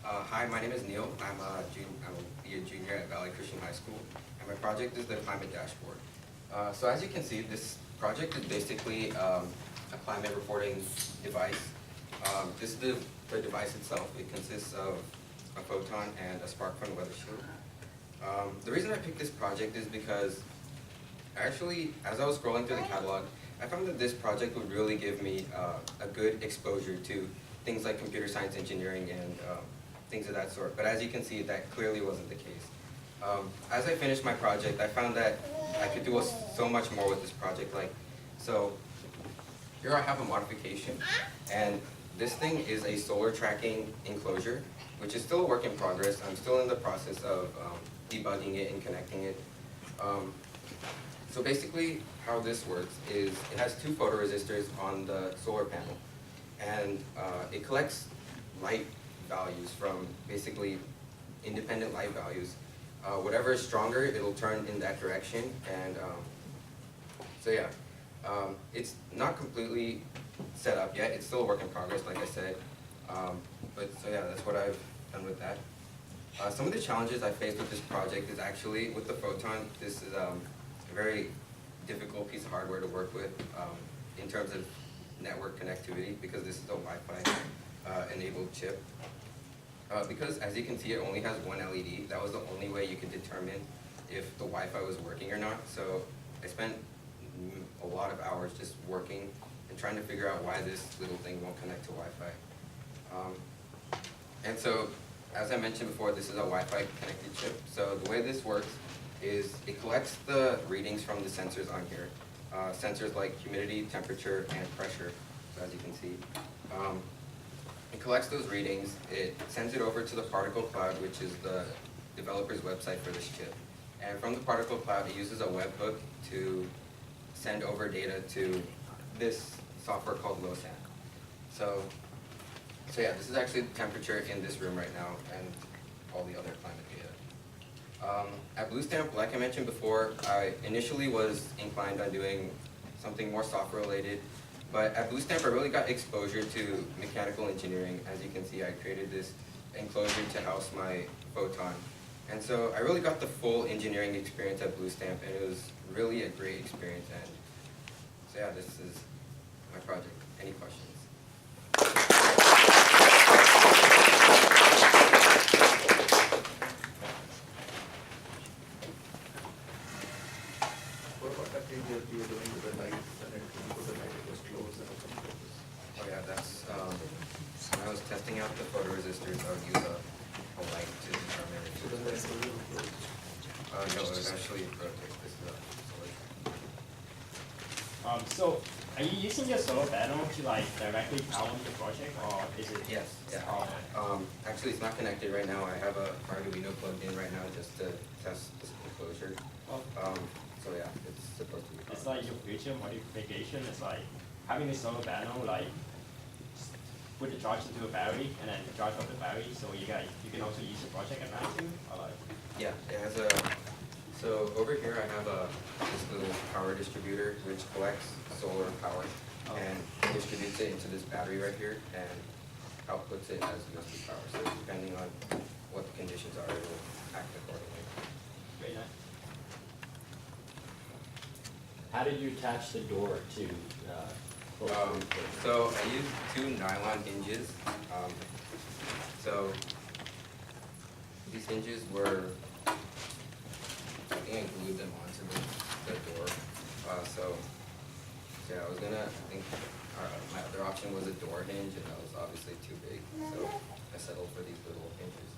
Hi, my name is Neel. I'll be a junior at Valley Christian High School, and my project is the climate dashboard. So as you can see, this project is basically a climate reporting device. This is the device itself. It consists of a photon and a spark from the weather shield. The reason I picked this project is because actually, as I was scrolling through the catalog, I found that this project would really give me a good exposure to things like computer science engineering and things of that sort. But as you can see, that clearly wasn't the case. As I finished my project, I found that I could do so much more with this project. So here I have a modification, and this thing is a solar tracking enclosure, which is still a work in progress. I'm still in the process of debugging it and connecting it. So basically, how this works is it has two photoresistors on the solar panel, and it collects light values from basically independent light values. Whatever is stronger, it'll turn in that direction, and so yeah, it's not completely set up yet. It's still a work in progress, like I said. But so yeah, that's what I've done with that. Some of the challenges I faced with this project is actually with the photon. This is a very difficult piece of hardware to work with in terms of network connectivity, because this is a Wi-Fi enabled chip. Because as you can see, it only has one LED. That was the only way you could determine if the Wi-Fi was working or not. So I spent a lot of hours just working and trying to figure out why this little thing won't connect to Wi-Fi. And so, as I mentioned before, this is a Wi-Fi connected chip. So the way this works is it collects the readings from the sensors on here. Sensors like humidity, temperature, and pressure, as you can see. It collects those readings, it sends it over to the particle cloud, which is the developer's website for this chip. And from the particle cloud, it uses a webhook to send over data to this software called BlueStamp. So yeah, this is actually the temperature in this room right now and all the other climate data. At BlueStamp, like I mentioned before, I initially was inclined on doing something more software related. But at BlueStamp, I really got exposure to mechanical engineering. As you can see, I created this enclosure to house my photon. And so I really got the full engineering experience at BlueStamp, and it was really a great experience. And so yeah, this is my project. Any questions? What about that thing that you were doing with the lights and everything, because the light was closed and open? Oh yeah, that's, when I was testing out the photoresistors, I would use a light to determine if So it then was that's a little closed. no, it was actually rotates. This is a solar track. So are you using your solar panel to directly power the project, or is it? Yes, yeah. Oh, Actually, it's not connected right now. I have a Arduino plugged in right now just to test this enclosure. oh. So yeah, it's supposed to be. It's like your future modification. It's like having a solar panel, put the charge into a battery and then charge up the battery, so you can also use the project at night too. Or Yeah, it has a. So over here I have this little power distributor which collects solar power and distributes it into this battery right here and outputs it as USB power. So depending on what the conditions are, it will act accordingly. very nice. How did you attach the door to close the roof? So I used two nylon hinges. So these hinges were, I think I glued them onto the door. So yeah, I was gonna, I think my other option was a door hinge, and that was obviously too big. So I settled for these little hinges.